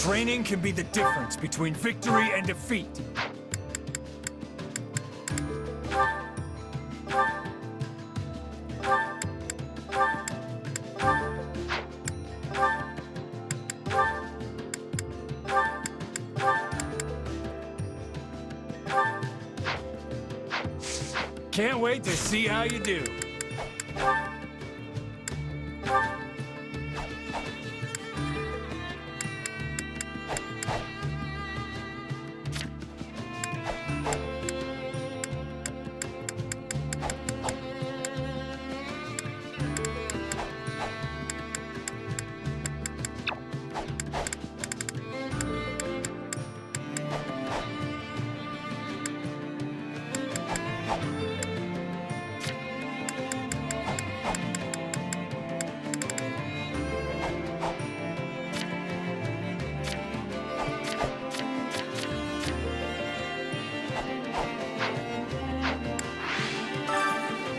Training can be the difference between victory and defeat. Can't wait to see how you do.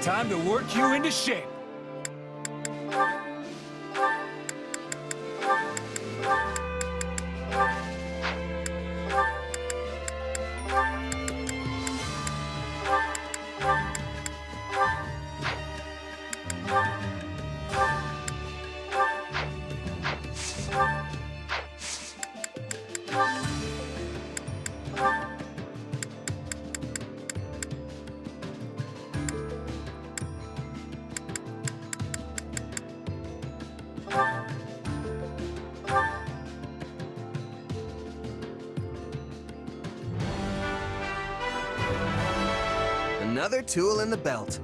Time to work you into shape. Another tool in the belt.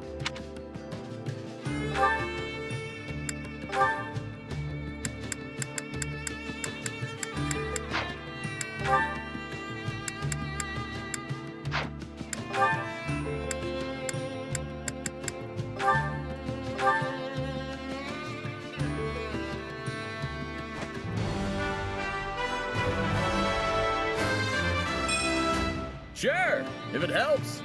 Sure, if it helps.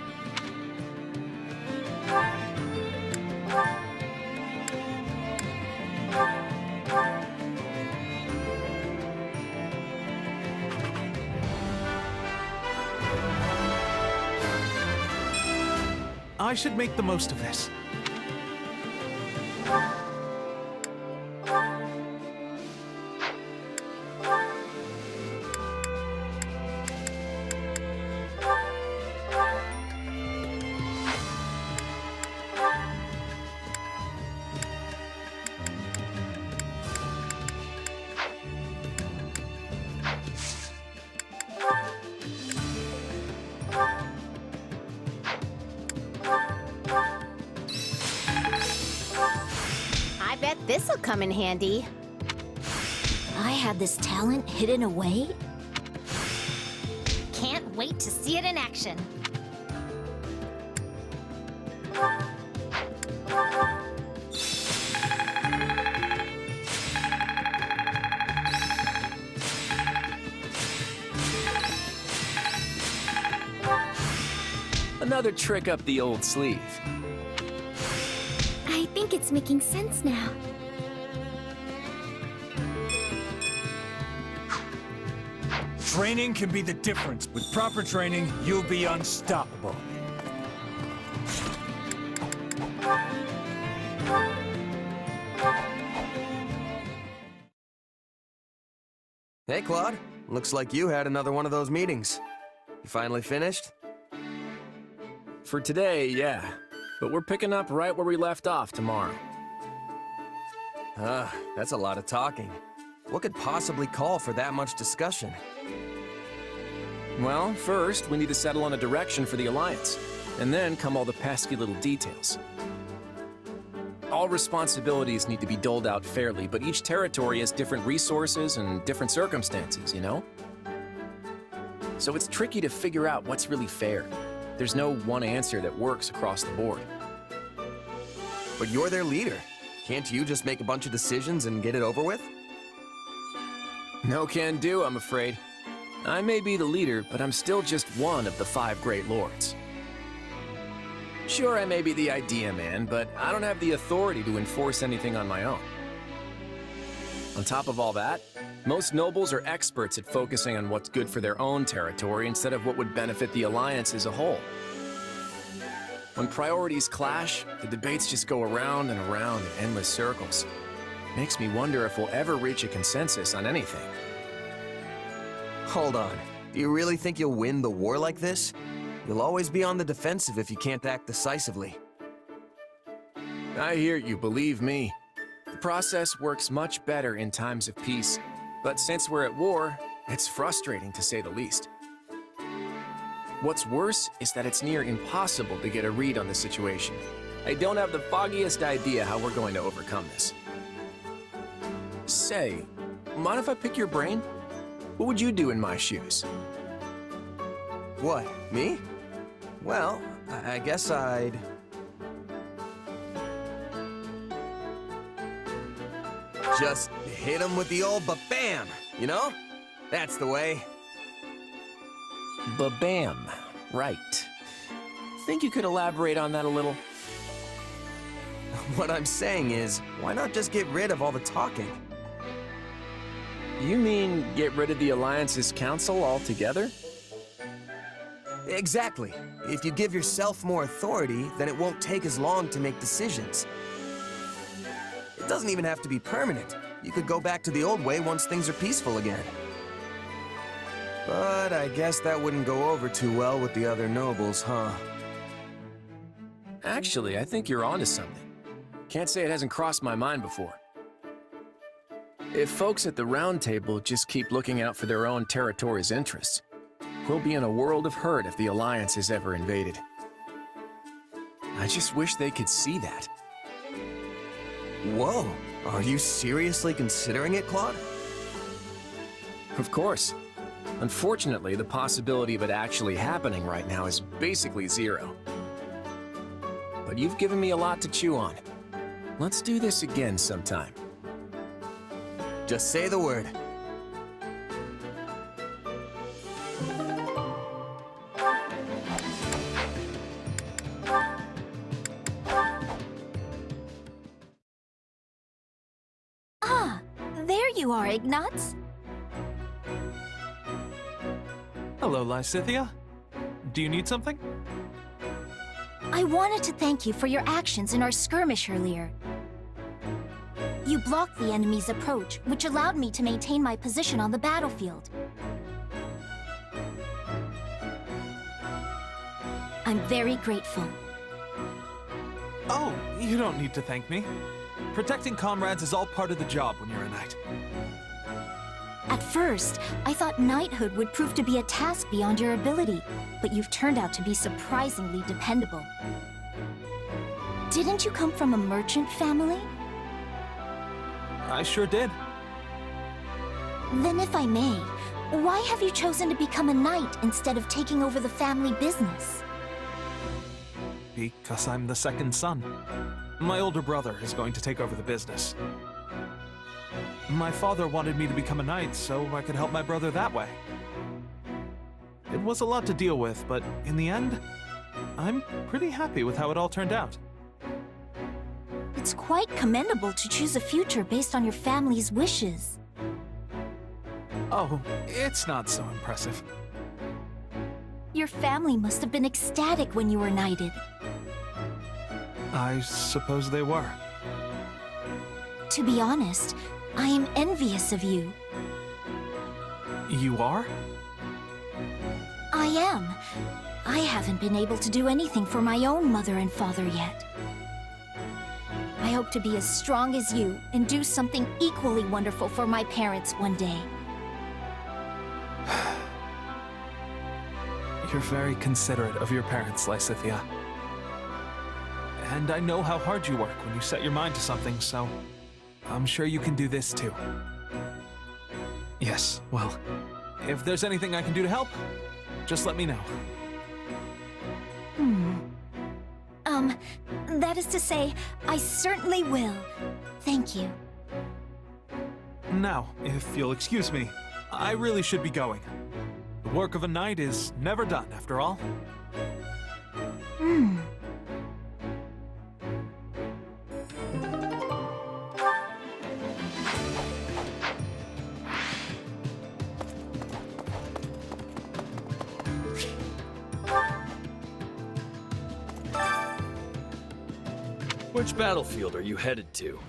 I should make the most of this. I bet this'll come in handy. I had this talent hidden away. Can't wait to see it in action. Another trick up the old sleeve. I think it's making sense now. Training can be the difference. With proper training, you'll be unstoppable. Hey, Claude. Looks like you had another one of those meetings. You finally finished? For today, yeah. But we're picking up right where we left off tomorrow. That's a lot of talking. What could possibly call for that much discussion? Well, first, we need to settle on a direction for the Alliance. And then come all the pesky little details. All responsibilities need to be doled out fairly, but each territory has different resources and different circumstances, you know? So it's tricky to figure out what's really fair. There's no one answer that works across the board. But you're their leader. Can't you just make a bunch of decisions and get it over with? No can do, I'm afraid. I may be the leader, but I'm still just one of the 5 Great Lords. Sure, I may be the idea man, but I don't have the authority to enforce anything on my own. On top of all that, most nobles are experts at focusing on what's good for their own territory instead of what would benefit the Alliance as a whole. When priorities clash, the debates just go around and around in endless circles. Makes me wonder if we'll ever reach a consensus on anything. Hold on. Do you really think you'll win the war like this? You'll always be on the defensive if you can't act decisively. I hear you, believe me. The process works much better in times of peace, but since we're at war, it's frustrating to say the least. What's worse is that it's near impossible to get a read on the situation. I don't have the foggiest idea how we're going to overcome this. Say, mind if I pick your brain? What would you do in my shoes? What, me? Well, I guess I'd... just hit him with the old ba-bam, you know? That's the way. Ba-bam. Right. Think you could elaborate on that a little? What I'm saying is, why not just get rid of all the talking? You mean get rid of the Alliance's council altogether? Exactly. If you give yourself more authority, then it won't take as long to make decisions. It doesn't even have to be permanent. You could go back to the old way once things are peaceful again. But I guess that wouldn't go over too well with the other nobles, huh? Actually, I think you're onto something. Can't say it hasn't crossed my mind before. If folks at the Round Table just keep looking out for their own territory's interests, we'll be in a world of hurt if the Alliance is ever invaded. I just wish they could see that. Whoa, are you seriously considering it, Claude? Of course. Unfortunately, the possibility of it actually happening right now is basically zero. But you've given me a lot to chew on. Let's do this again sometime. Just say the word. Ah, there you are, Ignatz. Hello, Lysithea. Do you need something? I wanted to thank you for your actions in our skirmish earlier. You blocked the enemy's approach, which allowed me to maintain my position on the battlefield. I'm very grateful. Oh, you don't need to thank me. Protecting comrades is all part of the job when you're a knight. At first, I thought knighthood would prove to be a task beyond your ability, but you've turned out to be surprisingly dependable. Didn't you come from a merchant family? I sure did. Then if I may, why have you chosen to become a knight instead of taking over the family business? Because I'm the second son. My older brother is going to take over the business. My father wanted me to become a knight so I could help my brother that way. It was a lot to deal with, but in the end, I'm pretty happy with how it all turned out. It's quite commendable to choose a future based on your family's wishes. Oh, it's not so impressive. Your family must have been ecstatic when you were knighted. I suppose they were. To be honest, I am envious of you. You are? I am. I haven't been able to do anything for my own mother and father yet. I hope to be as strong as you and do something equally wonderful for my parents one day. You're very considerate of your parents, Lysithea. And I know how hard you work when you set your mind to something, so I'm sure you can do this too. Yes, well, if there's anything I can do to help, just let me know. That is to say, I certainly will. Thank you. Now, if you'll excuse me, I really should be going. The work of a knight is never done, after all. Which battlefield are you headed to?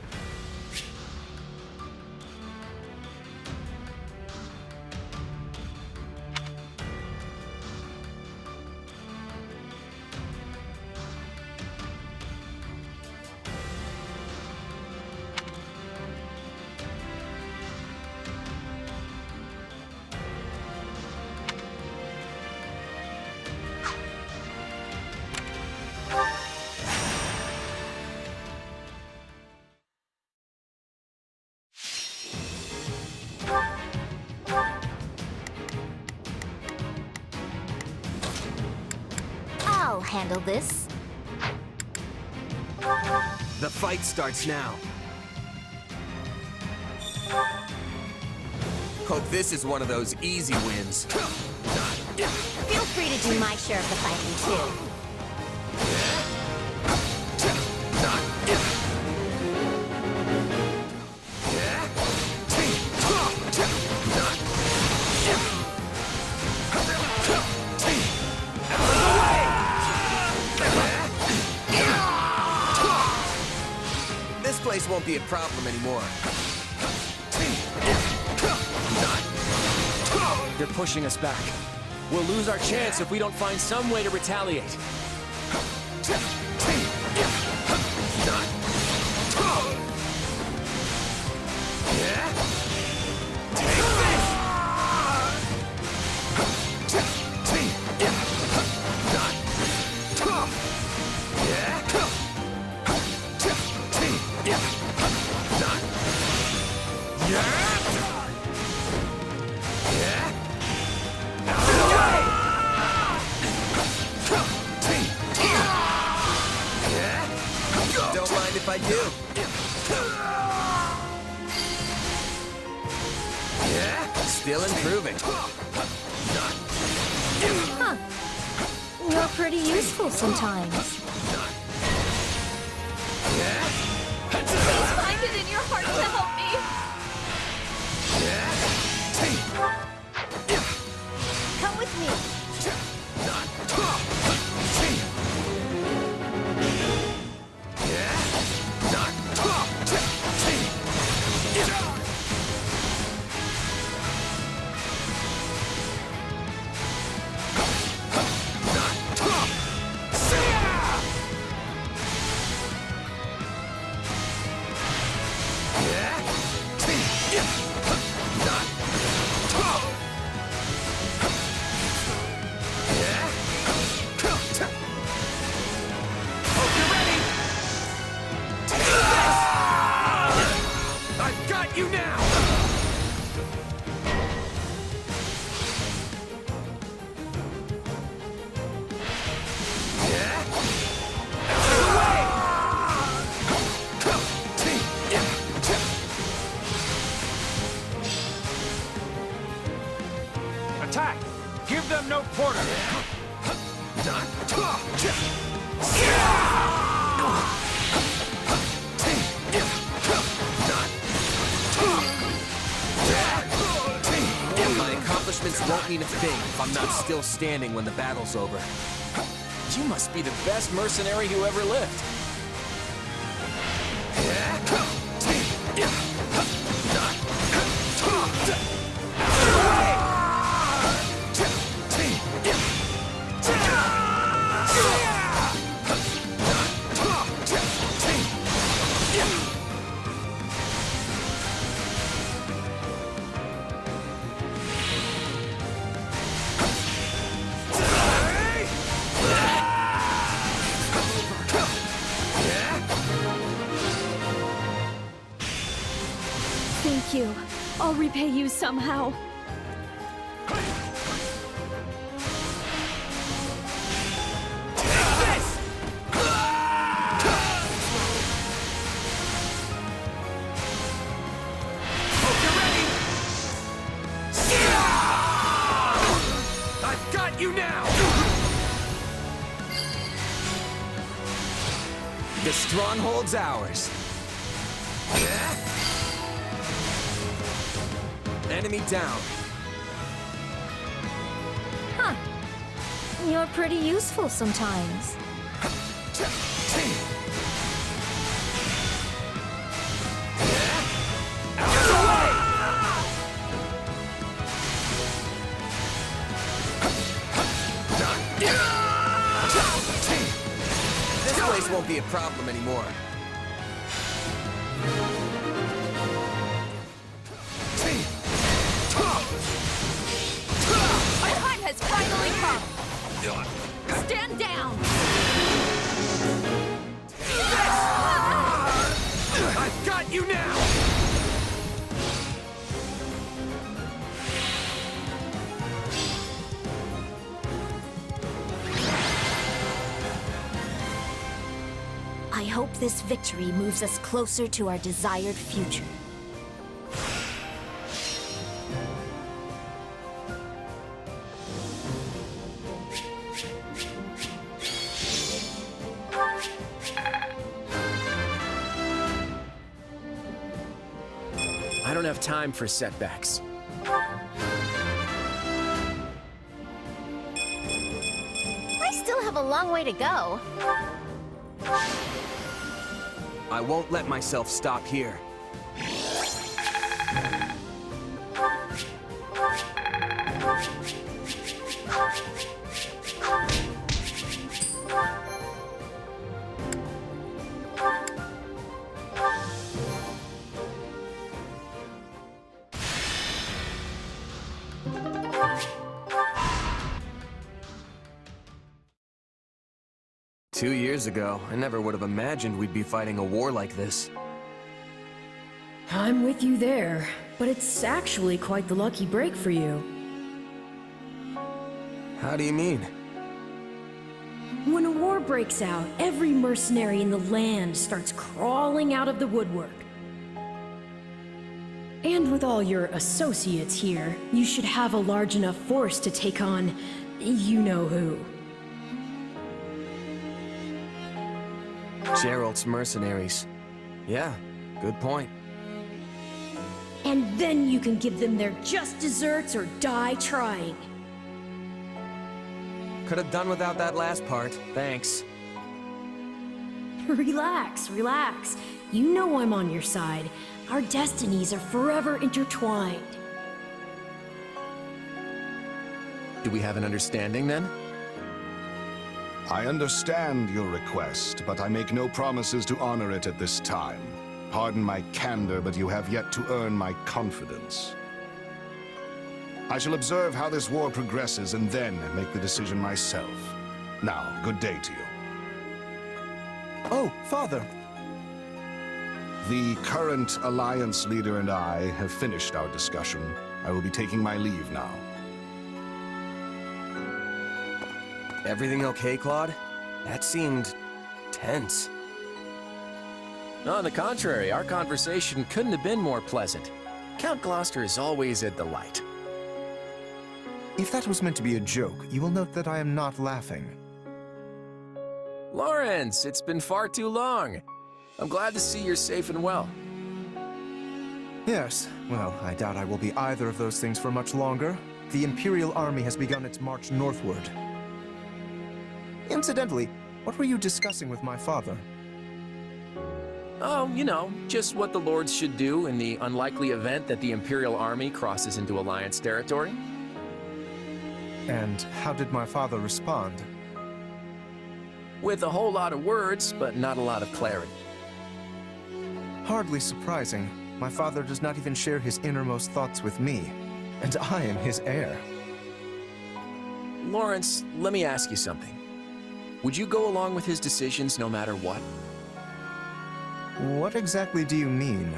I'll handle this. The fight starts now. Hope this is one of those easy wins. Feel free to do my share of the fighting, too. This place won't be a problem anymore. They're pushing us back. We'll lose our chance if we don't find some way to retaliate. Don't mind if I do. Still improving. Huh. You're pretty useful sometimes. Please find it in your heart to help me. Come with me. I've got you now! Attack! Give them no quarter! My accomplishments won't mean a thing if I'm not still standing when the battle's over. You must be the best mercenary who ever lived. Thank you. I'll repay you somehow. I've got you now! The stronghold's ours. Enemy down. Huh. You're pretty useful sometimes. This won't be a problem anymore. My time has finally come! Stand down! I've got you now! I hope this victory moves us closer to our desired future. I don't have time for setbacks. I still have a long way to go. I won't let myself stop here. Two years ago, I never would have imagined we'd be fighting a war like this. I'm with you there, but it's actually quite the lucky break for you. How do you mean? When a war breaks out, every mercenary in the land starts crawling out of the woodwork. And with all your associates here, you should have a large enough force to take on you-know-who. Gerald's mercenaries. Yeah, good point. And then you can give them their just desserts or die trying. Could have done without that last part, thanks. Relax, relax. You know I'm on your side. Our destinies are forever intertwined. Do we have an understanding then? I understand your request, but I make no promises to honor it at this time. Pardon my candor, but you have yet to earn my confidence. I shall observe how this war progresses and then make the decision myself. Now, good day to you. Oh, Father. The current Alliance leader and I have finished our discussion. I will be taking my leave now. Everything okay, Claude? That seemed tense. On the contrary, our conversation couldn't have been more pleasant. Count Gloucester is always a delight. If that was meant to be a joke, you will note that I am not laughing. Lawrence, it's been far too long. I'm glad to see you're safe and well. Yes, well, I doubt I will be either of those things for much longer. The Imperial Army has begun its march northward. Incidentally, what were you discussing with my father? Oh, you know, just what the Lords should do in the unlikely event that the Imperial Army crosses into Alliance territory. And how did my father respond? With a whole lot of words, but not a lot of clarity. Hardly surprising. My father does not even share his innermost thoughts with me, and I am his heir. Lawrence, let me ask you something. Would you go along with his decisions no matter what? What exactly do you mean?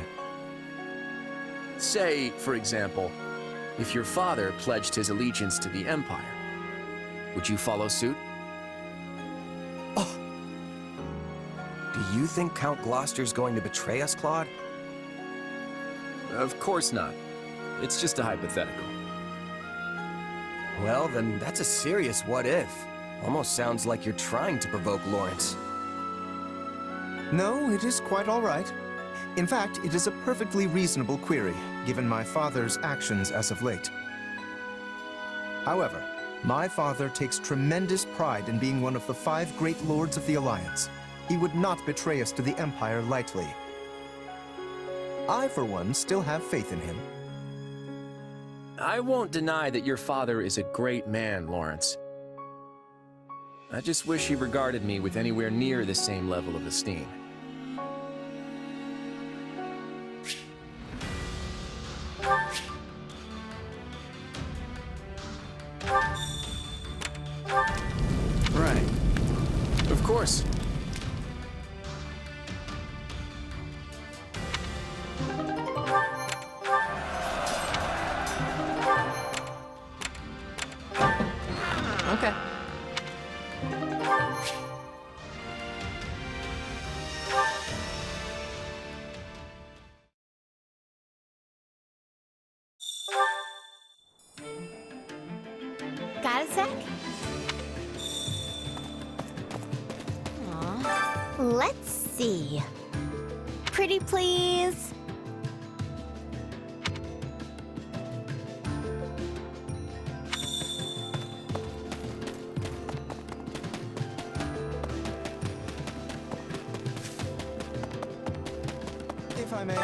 Say, for example, if your father pledged his allegiance to the Empire, would you follow suit? Oh! Do you think Count Gloucester's going to betray us, Claude? Of course not. It's just a hypothetical. Well, then that's a serious what-if. Almost sounds like you're trying to provoke Lawrence. No, it is quite all right. In fact, it is a perfectly reasonable query, given my father's actions as of late. However, my father takes tremendous pride in being one of the 5 great lords of the Alliance. He would not betray us to the Empire lightly. I, for one, still have faith in him. I won't deny that your father is a great man, Lawrence. I just wish he regarded me with anywhere near the same level of esteem. Right. Of course. Okay. Got a sec? Aw. Let's see. Pretty please? If I may.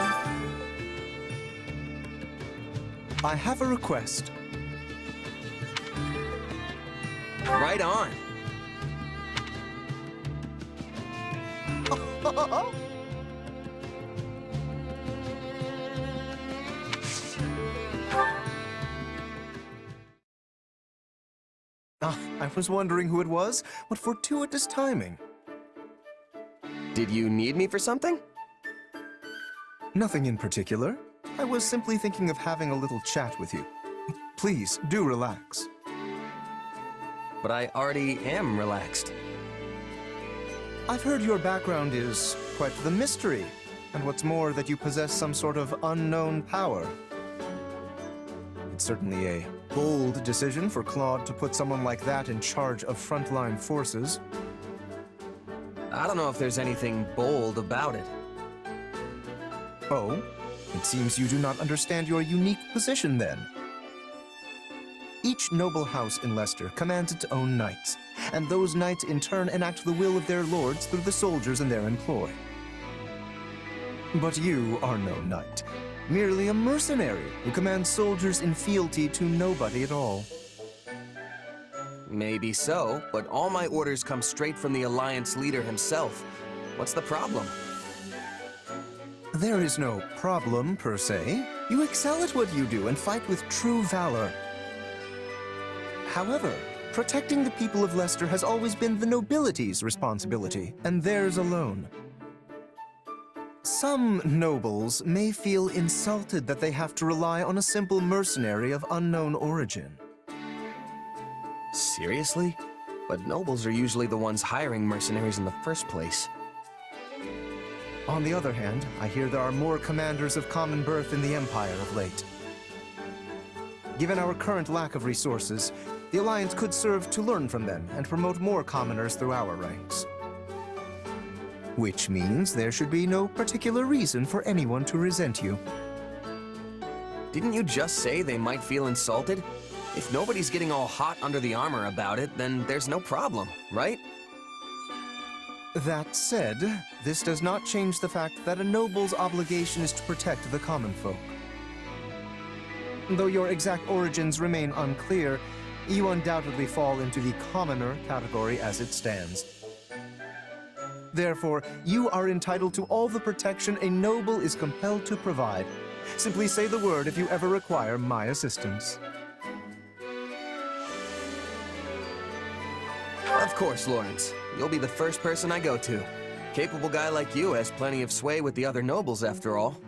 I have a request. Right on. I was wondering who it was. What fortuitous timing. Did you need me for something? Nothing in particular. I was simply thinking of having a little chat with you. Please, do relax. But I already am relaxed. I've heard your background is quite the mystery, and what's more, that you possess some sort of unknown power. It's certainly a bold decision for Claude to put someone like that in charge of frontline forces. I don't know if there's anything bold about it. Oh? It seems you do not understand your unique position then. Each noble house in Leicester commands its own knights, and those knights in turn enact the will of their lords through the soldiers in their employ. But you are no knight, merely a mercenary who commands soldiers in fealty to nobody at all. Maybe so, but all my orders come straight from the Alliance leader himself. What's the problem? There is no problem, per se. You excel at what you do and fight with true valor. However, protecting the people of Leicester has always been the nobility's responsibility, and theirs alone. Some nobles may feel insulted that they have to rely on a simple mercenary of unknown origin. Seriously? But nobles are usually the ones hiring mercenaries in the first place. On the other hand, I hear there are more commanders of common birth in the Empire of late. Given our current lack of resources, the Alliance could serve to learn from them and promote more commoners through our ranks. Which means there should be no particular reason for anyone to resent you. Didn't you just say they might feel insulted? If nobody's getting all hot under the armor about it, then there's no problem, right? That said, this does not change the fact that a noble's obligation is to protect the common folk. Though your exact origins remain unclear, you undoubtedly fall into the commoner category as it stands. Therefore, you are entitled to all the protection a noble is compelled to provide. Simply say the word if you ever require my assistance. Of course, Lawrence. You'll be the first person I go to. Capable guy like you has plenty of sway with the other nobles, after all.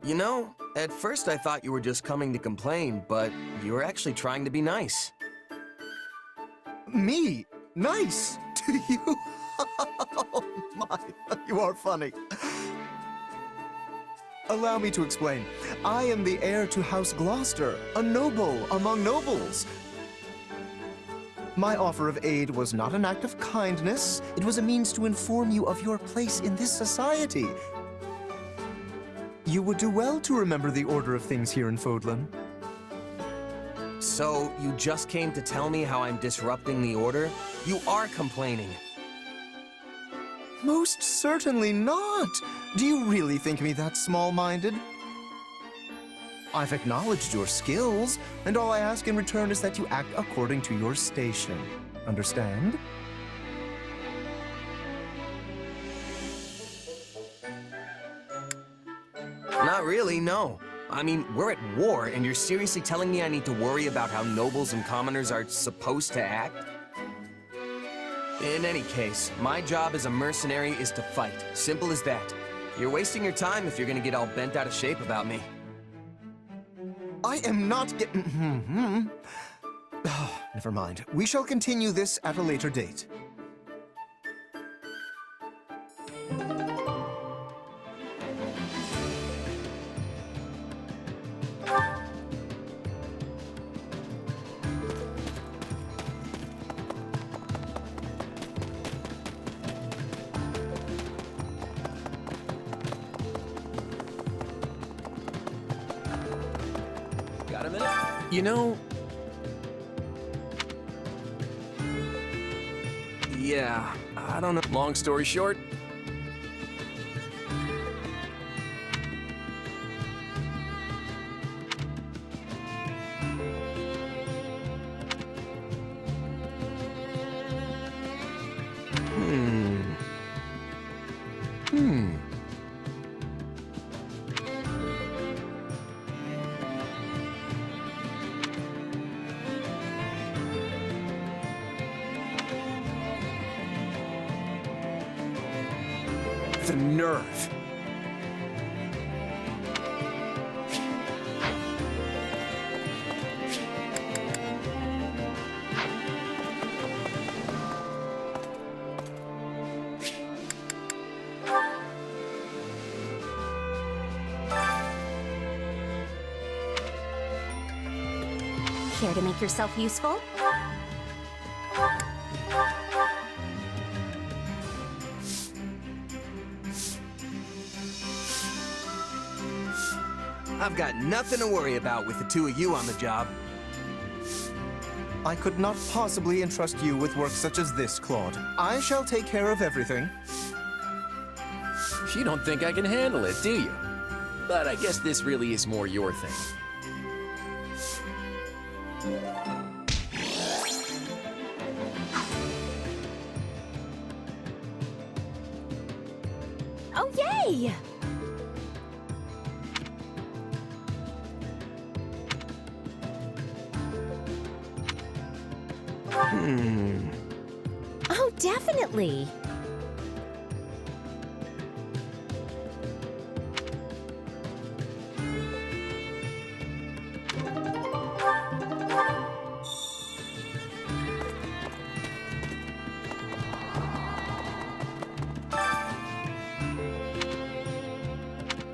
You know, at first I thought you were just coming to complain, but you were actually trying to be nice. Me? Nice? To you? Oh my, you are funny. Allow me to explain. I am the heir to House Gloucester, a noble among nobles. My offer of aid was not an act of kindness. It was a means to inform you of your place in this society. You would do well to remember the order of things here in Fodlan. So, you just came to tell me how I'm disrupting the order? You are complaining. Most certainly not. Do you really think me that small-minded? I've acknowledged your skills, and all I ask in return is that you act according to your station. Understand? Not really, no. I mean, we're at war, and you're seriously telling me I need to worry about how nobles and commoners are supposed to act? In any case, my job as a mercenary is to fight. Simple as that. You're wasting your time if you're gonna get all bent out of shape about me. I am not getting... Never mind. We shall continue this at a later date. Got a minute? You know, Yeah, I don't know. long story short, The nerve. Care to make yourself useful? I've got nothing to worry about with the two of you on the job. I could not possibly entrust you with work such as this, Claude. I shall take care of everything. you don't think I can handle it, do you? But I guess this really is more your thing. Oh, yay! Oh, definitely.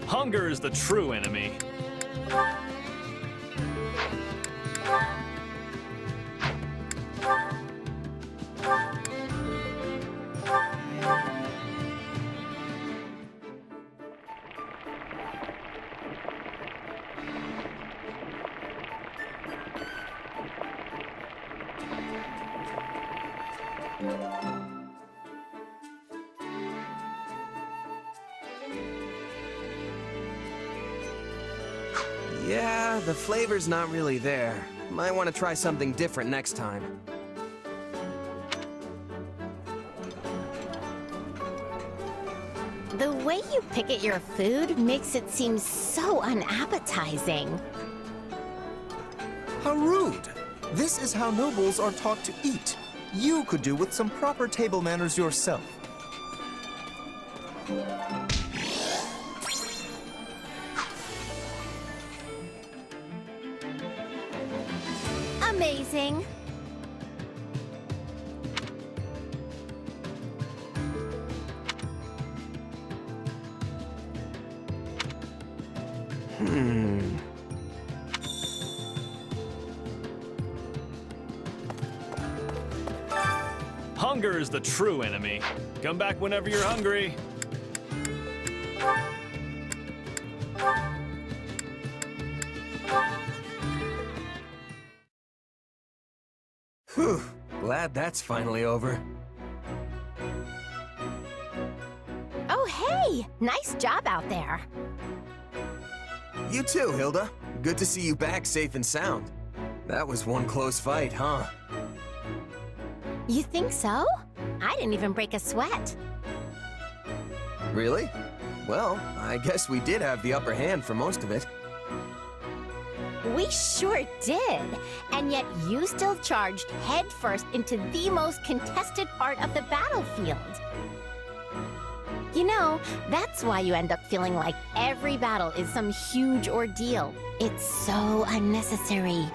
Hunger is the true enemy. Yeah, the flavor's not really there. Might want to try something different next time. The way you pick at your food makes it seem so unappetizing. How rude! This is how nobles are taught to eat. You could do with some proper table manners yourself. Amazing. Hunger is the true enemy. Come back whenever you're hungry. Whew, glad that's finally over. Oh, hey! Nice job out there. You too, Hilda. Good to see you back safe and sound. That was one close fight, huh? You think so? I didn't even break a sweat. Really? Well, I guess we did have the upper hand for most of it. We sure did. And yet you still charged headfirst into the most contested part of the battlefield. You know, that's why you end up feeling like every battle is some huge ordeal. It's so unnecessary.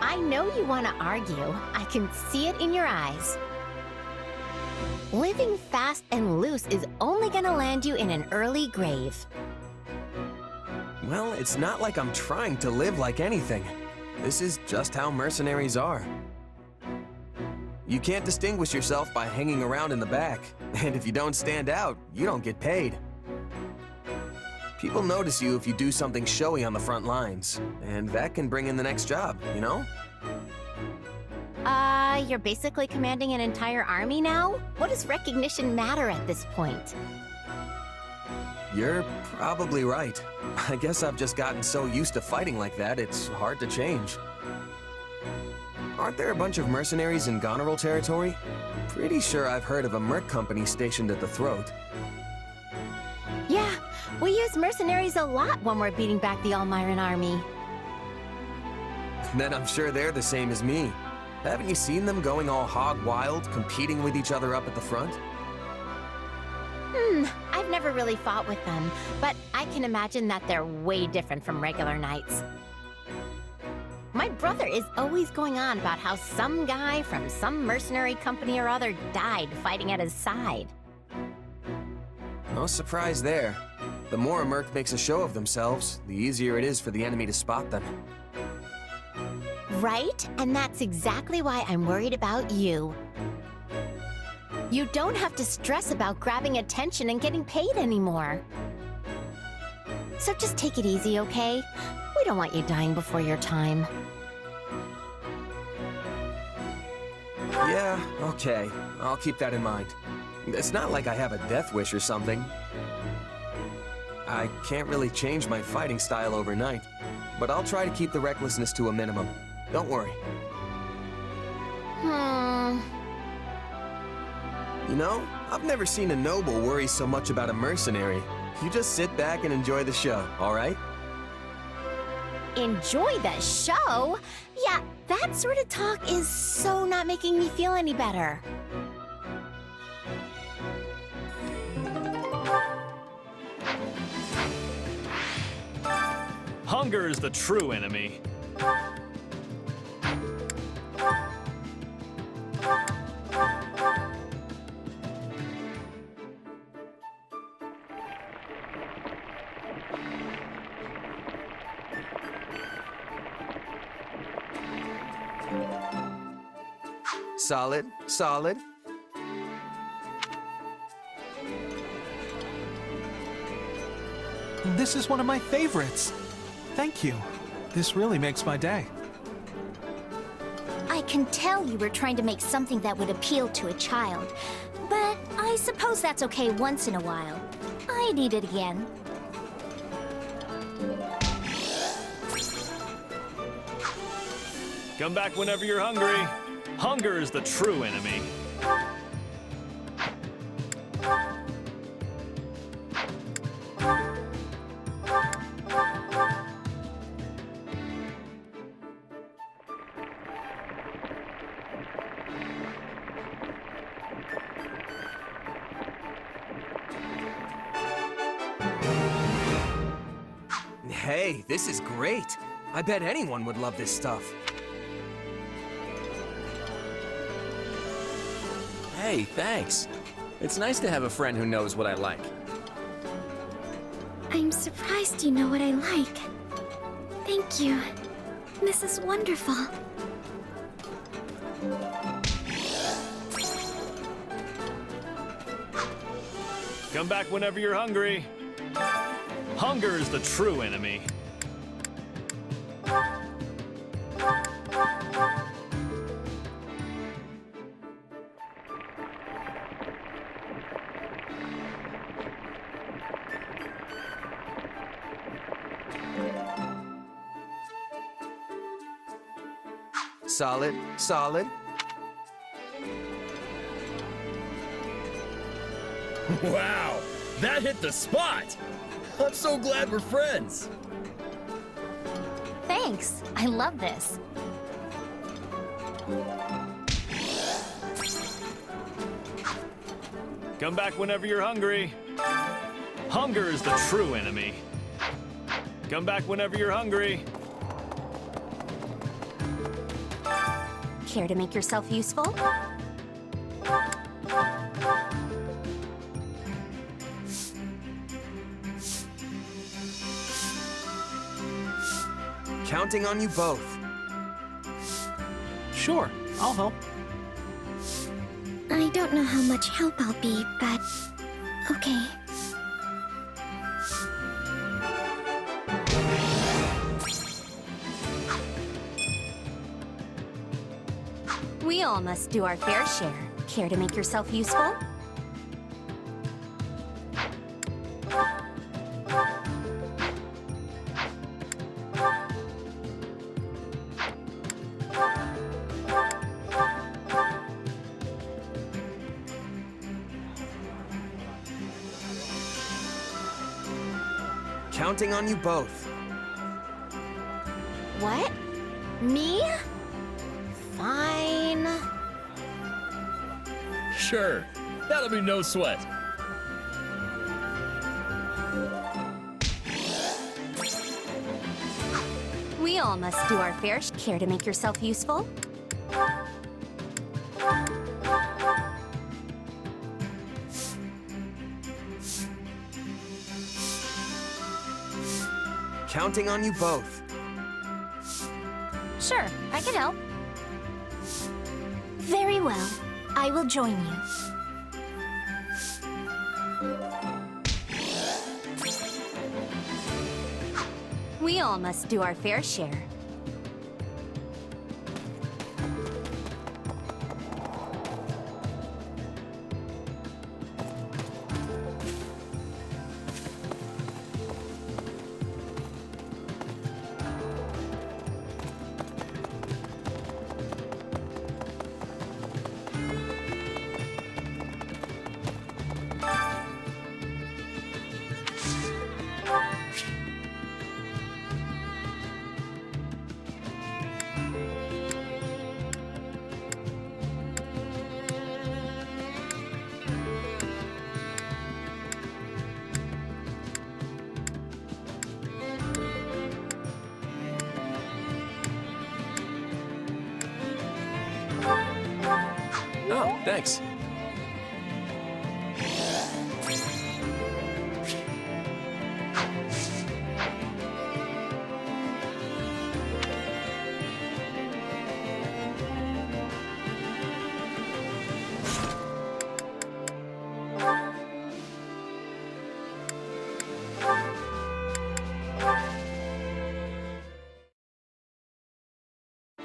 I know you want to argue. I can see it in your eyes. Living fast and loose is only gonna land you in an early grave. Well, it's not like I'm trying to live like anything. This is just how mercenaries are. You can't distinguish yourself by hanging around in the back, and if you don't stand out, you don't get paid. People notice you if you do something showy on the front lines, and that can bring in the next job, you know? You're basically commanding an entire army now? What does recognition matter at this point? You're probably right. I guess I've just gotten so used to fighting like that, it's hard to change. Aren't there a bunch of mercenaries in Goneril territory? Pretty sure I've heard of a merc company stationed at the throat. Yeah, we use mercenaries a lot when we're beating back the Almiran army. Then I'm sure they're the same as me. Haven't you seen them going all hog wild, competing with each other up at the front? I've never really fought with them, but I can imagine that they're way different from regular knights. My brother is always going on about how some guy from some mercenary company or other died fighting at his side. No surprise there. The more a merc makes a show of themselves, the easier it is for the enemy to spot them. Right? And that's exactly why I'm worried about you. You don't have to stress about grabbing attention and getting paid anymore. So just take it easy, okay? We don't want you dying before your time. Yeah, okay. I'll keep that in mind. It's not like I have a death wish or something. I can't really change my fighting style overnight, but I'll try to keep the recklessness to a minimum. Don't worry. You know, I've never seen a noble worry so much about a mercenary. You just sit back and enjoy the show, all right? Enjoy the show? Yeah, that sort of talk is so not making me feel any better. Hunger is the true enemy. Solid, solid. This is one of my favorites. Thank you. This really makes my day. I can tell you were trying to make something that would appeal to a child, but I suppose that's okay once in a while. I'd eat it again. Come back whenever you're hungry. Hunger is the true enemy. Hey, this is great. I bet anyone would love this stuff. Hey, thanks. It's nice to have a friend who knows what I like. I'm surprised you know what I like. Thank you. This is wonderful. Come back whenever you're hungry. Hunger is the true enemy. Solid, solid. Wow, that hit the spot! I'm so glad we're friends. Thanks. I love this. Come back whenever you're hungry. Hunger is the true enemy. Come back whenever you're hungry. Care to make yourself useful? Counting on you both. Sure, I'll help. I don't know how much help I'll be, but okay. We all must do our fair share. Care to make yourself useful? Counting on you both. What? Me? Fine. Sure, that'll be no sweat. We all must do our fair share. Care to make yourself useful? Counting on you both. Sure, I can help. Very well. I will join you. We all must do our fair share. Oh, thanks.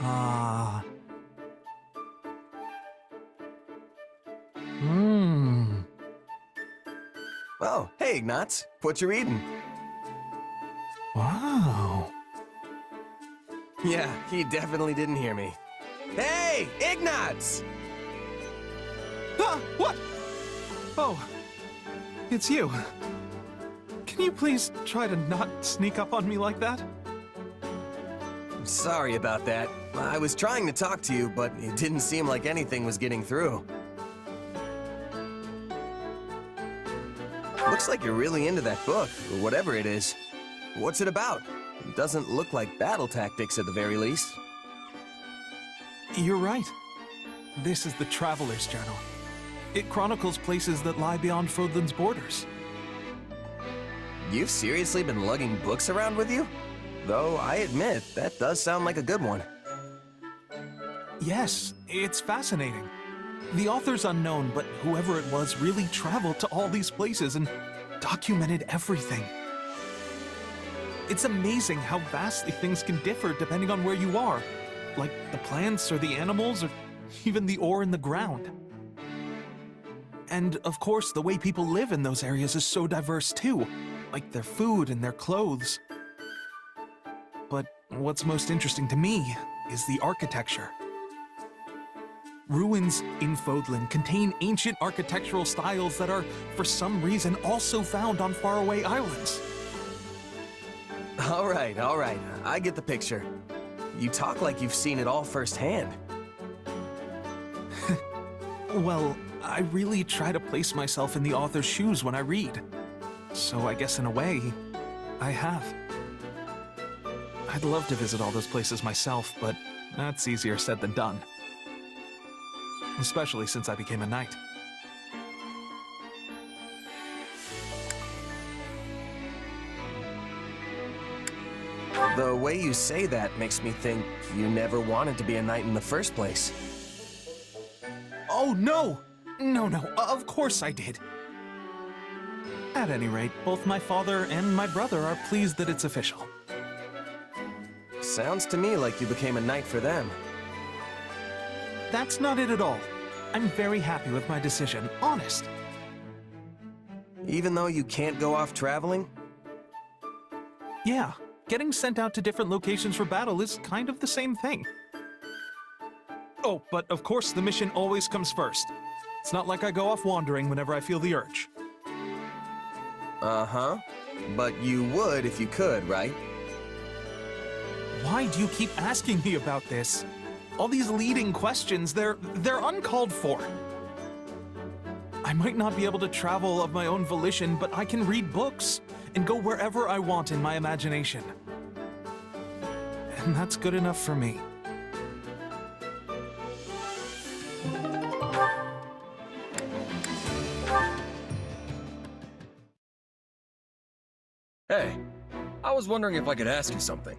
Ah. Mmm. Oh, hey, Ignatz. What you reading? Wow. Yeah, he definitely didn't hear me. Hey, Ignatz! Ah, what? Oh, it's you. Can you please try to not sneak up on me like that? Sorry about that. I was trying to talk to you, but it didn't seem like anything was getting through. Looks like you're really into that book, or whatever it is. What's it about? It doesn't look like battle tactics at the very least. You're right. This is the Traveler's Journal. It chronicles places that lie beyond Frodlin's borders. You've seriously been lugging books around with you? Though, I admit, that does sound like a good one. Yes, it's fascinating. The author's unknown, but whoever it was really traveled to all these places and documented everything. It's amazing how vastly things can differ depending on where you are, like the plants or the animals or even the ore in the ground. And of course, the way people live in those areas is so diverse too, like their food and their clothes. But what's most interesting to me is the architecture. ruins in Fodlan contain ancient architectural styles that are, for some reason, also found on faraway islands. All right, I get the picture. You talk like you've seen it all firsthand. Well, I really try to place myself in the author's shoes when I read. So I guess in a way, I have. I'd love to visit all those places myself, but that's easier said than done. Especially since I became a knight. The way you say that makes me think you never wanted to be a knight in the first place. Oh, no! No, of course I did. At any rate, both my father and my brother are pleased that it's official. Sounds to me like you became a knight for them. That's not it at all. I'm very happy with my decision, honest. Even though you can't go off traveling? Yeah, getting sent out to different locations for battle is kind of the same thing. Oh, but of course the mission always comes first. It's not like I go off wandering whenever I feel the urge. Uh-huh. But you would if you could, right? Why do you keep asking me about this? All these leading questions, they're uncalled for. I might not be able to travel of my own volition, but I can read books and go wherever I want in my imagination. And that's good enough for me. Hey, I was wondering if I could ask you something.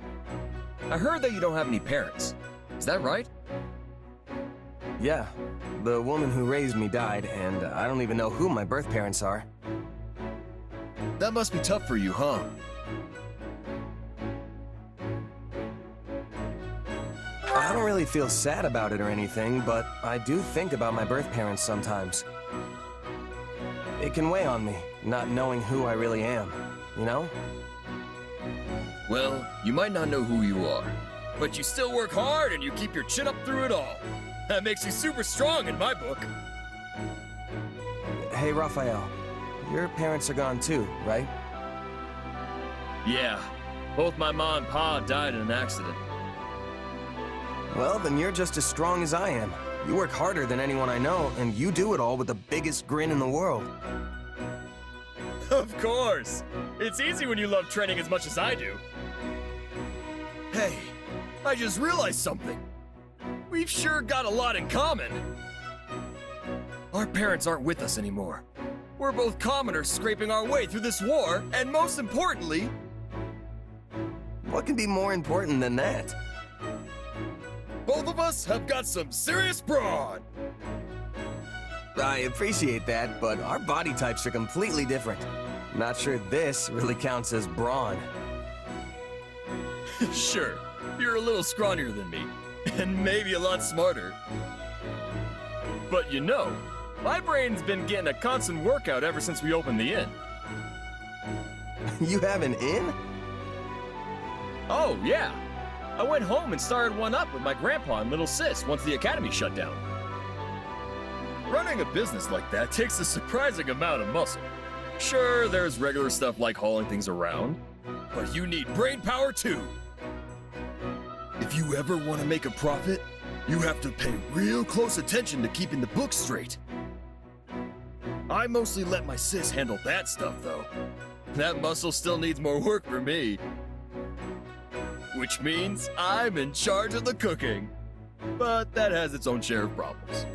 I heard that you don't have any parents. Is that right? Yeah. The woman who raised me died, and I don't even know who my birth parents are. That must be tough for you, huh? I don't really feel sad about it or anything, but I do think about my birth parents sometimes. It can weigh on me, not knowing who I really am, you know? Well, you might not know who you are, but you still work hard and you keep your chin up through it all. That makes you super strong in my book. Hey, Raphael. Your parents are gone too, right? Yeah, both my mom and pa died in an accident. Well, then you're just as strong as I am. You work harder than anyone I know, and you do it all with the biggest grin in the world. Of course! It's easy when you love training as much as I do. Hey, I just realized something. We've sure got a lot in common. Our parents aren't with us anymore. We're both commoners scraping our way through this war, and most importantly... What can be more important than that? Both of us have got some serious brawn! I appreciate that, but our body types are completely different. Not sure this really counts as brawn. Sure, you're a little scrawnier than me, and maybe a lot smarter. But you know, my brain's been getting a constant workout ever since we opened the inn. You have an inn? Oh, yeah. I went home and started one up with my grandpa and little sis once the academy shut down. Running a business like that takes a surprising amount of muscle. Sure, there's regular stuff like hauling things around, but you need brain power too. If you ever want to make a profit, you have to pay real close attention to keeping the books straight. I mostly let my sis handle that stuff though. That muscle still needs more work for me. Which means I'm in charge of the cooking. But that has its own share of problems.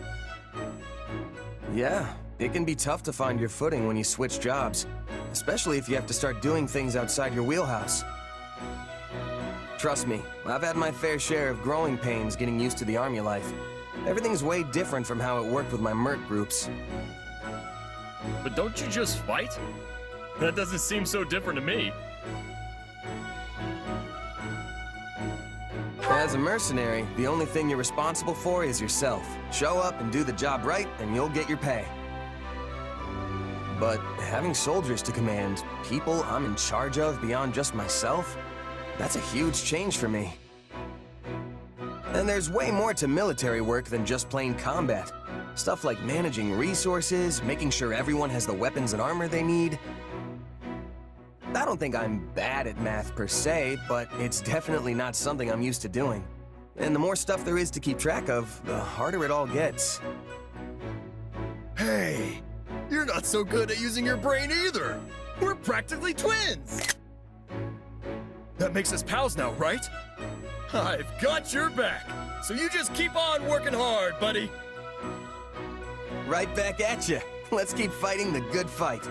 Yeah, it can be tough to find your footing when you switch jobs, especially if you have to start doing things outside your wheelhouse. Trust me, I've had my fair share of growing pains getting used to the army life. Everything's way different from how it worked with my merc groups. But don't you just fight? That doesn't seem so different to me. As a mercenary, the only thing you're responsible for is yourself. Show up and do the job right, and you'll get your pay. But having soldiers to command, people I'm in charge of beyond just myself, that's a huge change for me. And there's way more to military work than just plain combat. Stuff like managing resources, making sure everyone has the weapons and armor they need. I don't think I'm bad at math per se, but it's definitely not something I'm used to doing. And the more stuff there is to keep track of, the harder it all gets. Hey, you're not so good at using your brain either. We're practically twins. That makes us pals now, right? I've got your back. So you just keep on working hard, buddy. Right back at you. Let's keep fighting the good fight.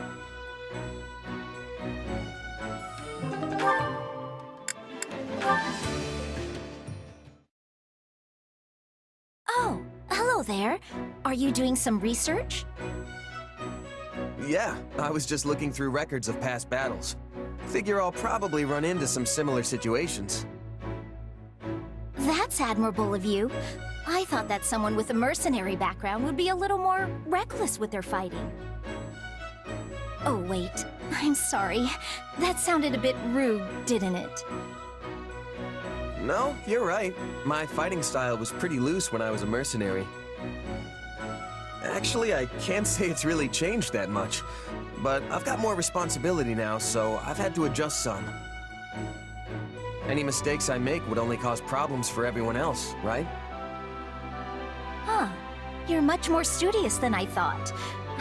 Oh, hello there. Are you doing some research? Yeah, I was just looking through records of past battles. Figure I'll probably run into some similar situations. That's admirable of you. I thought that someone with a mercenary background would be a little more reckless with their fighting. Oh, wait. I'm sorry. That sounded a bit rude, didn't it? No, you're right. My fighting style was pretty loose when I was a mercenary. Actually, I can't say it's really changed that much. But I've got more responsibility now, so I've had to adjust some. Any mistakes I make would only cause problems for everyone else, right? Huh. You're much more studious than I thought.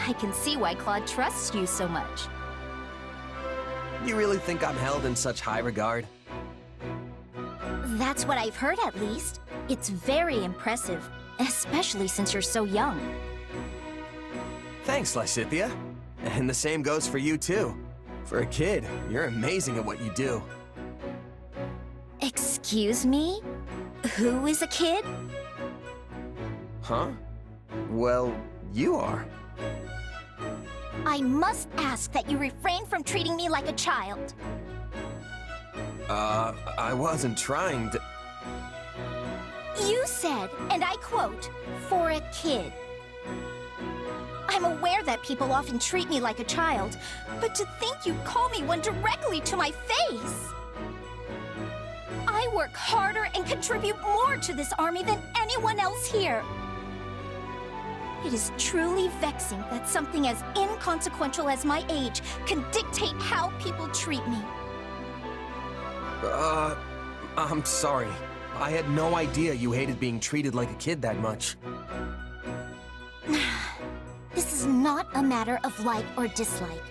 I can see why Claude trusts you so much. You really think I'm held in such high regard? That's what I've heard, at least. It's very impressive, especially since you're so young. Thanks, Lysithia. And the same goes for you, too. For a kid, you're amazing at what you do. Excuse me? Who is a kid? Huh? Well, you are. I must ask that you refrain from treating me like a child. I wasn't trying to... You said, and I quote, for a kid. I'm aware that people often treat me like a child, but to think you'd call me one directly to my face! I work harder and contribute more to this army than anyone else here. It is truly vexing that something as inconsequential as my age can dictate how people treat me. I'm sorry. I had no idea you hated being treated like a kid that much. This is not a matter of like or dislike.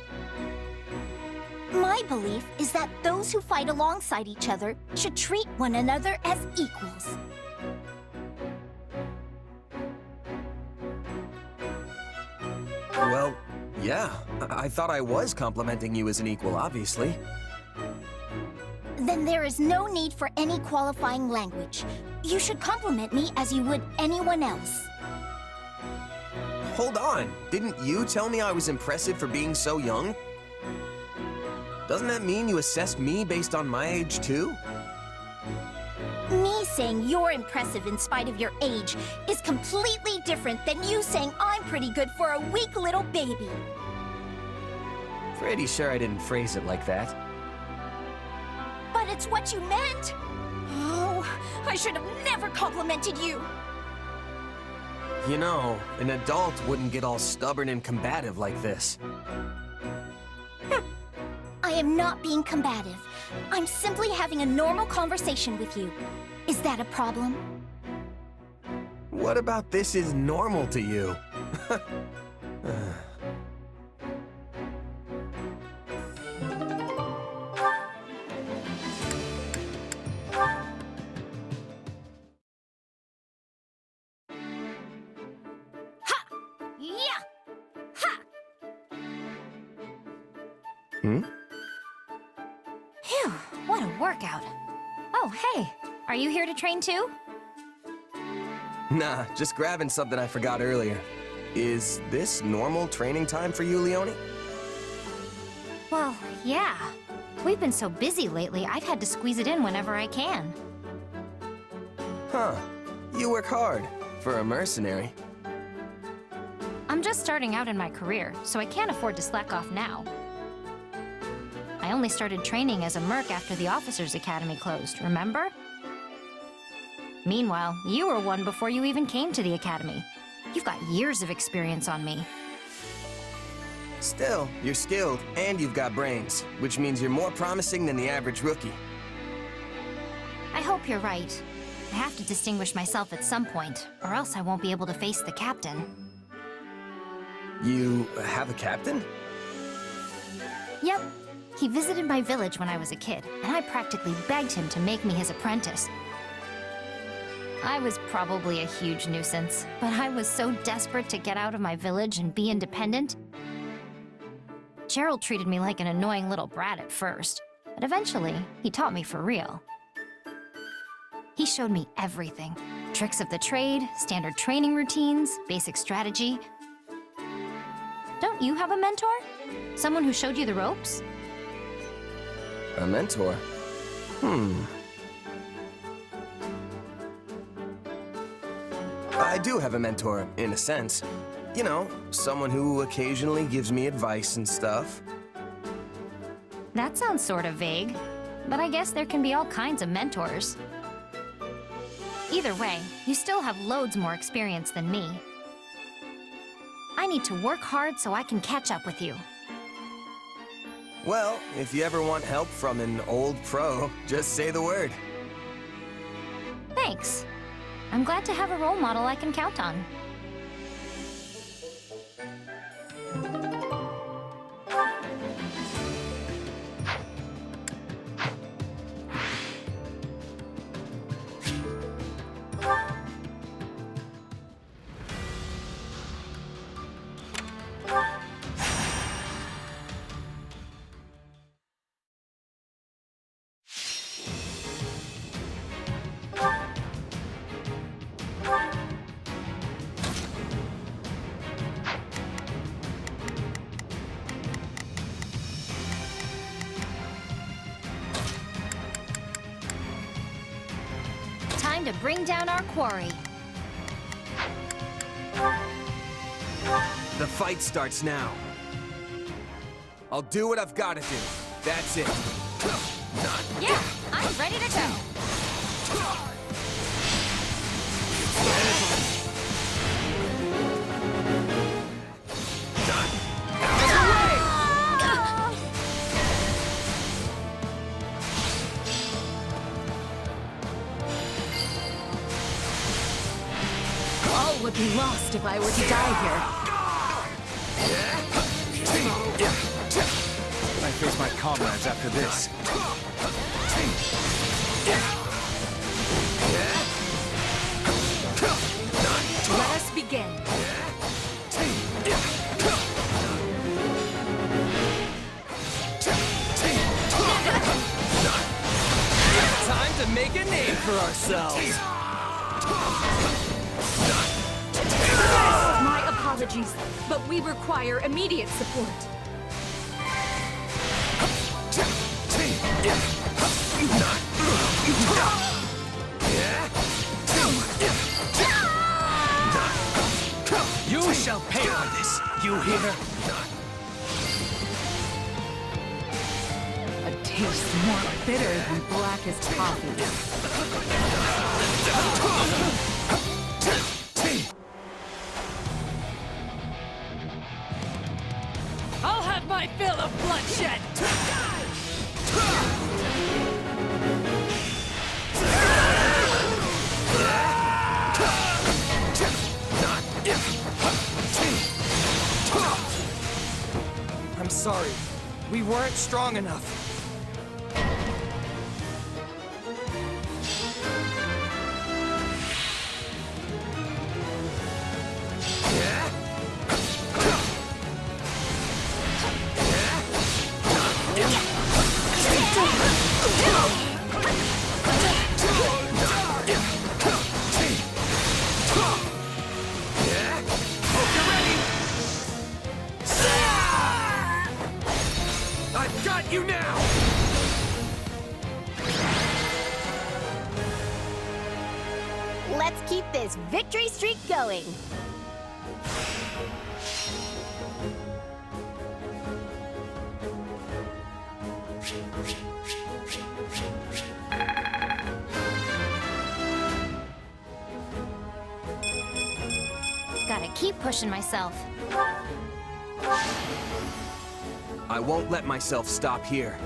My belief is that those who fight alongside each other should treat one another as equals. Well, yeah. I thought I was complimenting you as an equal, obviously. Then there is no need for any qualifying language. You should compliment me as you would anyone else. Hold on. Didn't you tell me I was impressive for being so young? Doesn't that mean you assessed me based on my age, too? Me saying you're impressive in spite of your age is completely different than you saying I'm pretty good for a weak little baby. Pretty sure I didn't phrase it like that. But it's what you meant! Oh, I should have never complimented you! You know, an adult wouldn't get all stubborn and combative like this. I am not being combative. I'm simply having a normal conversation with you. Is that a problem? What about this is normal to you? Yeah! Ha! Hmm? Phew, what a workout. Oh, hey, are you here to train too? Nah, just grabbing something I forgot earlier. Is this normal training time for you, Leone? Well, yeah. We've been so busy lately, I've had to squeeze it in whenever I can. Huh. You work hard. For a mercenary. I'm just starting out in my career, so I can't afford to slack off now. I only started training as a merc after the Officers' Academy closed, remember? Meanwhile, you were one before you even came to the academy. You've got years of experience on me. Still, you're skilled, and you've got brains, which means you're more promising than the average rookie. I hope you're right. I have to distinguish myself at some point, or else I won't be able to face the captain. You have a captain? Yep. He visited my village when I was a kid, and I practically begged him to make me his apprentice. I was probably a huge nuisance, but I was so desperate to get out of my village and be independent. Gerald treated me like an annoying little brat at first, but eventually, he taught me for real. He showed me everything. Tricks of the trade, standard training routines, basic strategy. Don't you have a mentor? Someone who showed you the ropes? A mentor? I do have a mentor, in a sense. You know, someone who occasionally gives me advice and stuff. That sounds sort of vague, but I guess there can be all kinds of mentors. Either way, you still have loads more experience than me. I need to work hard so I can catch up with you. Well, if you ever want help from an old pro, just say the word. Thanks. I'm glad to have a role model I can count on. Time to bring down our quarry. The fight starts now. I'll do what I've got to do. That's it. Yeah, I'm ready to go. All would be lost if I were to die here. I face my comrades after this. Let us begin. Time to make a name for ourselves. My apologies, but we require immediate support. You shall pay for this, you hear? A taste more bitter than blackest coffee. I'll have my fill of bloodshed! I'm sorry. We weren't strong enough. I've got you now! Let's keep this victory streak going. keep pushing myself. I won't let myself stop here.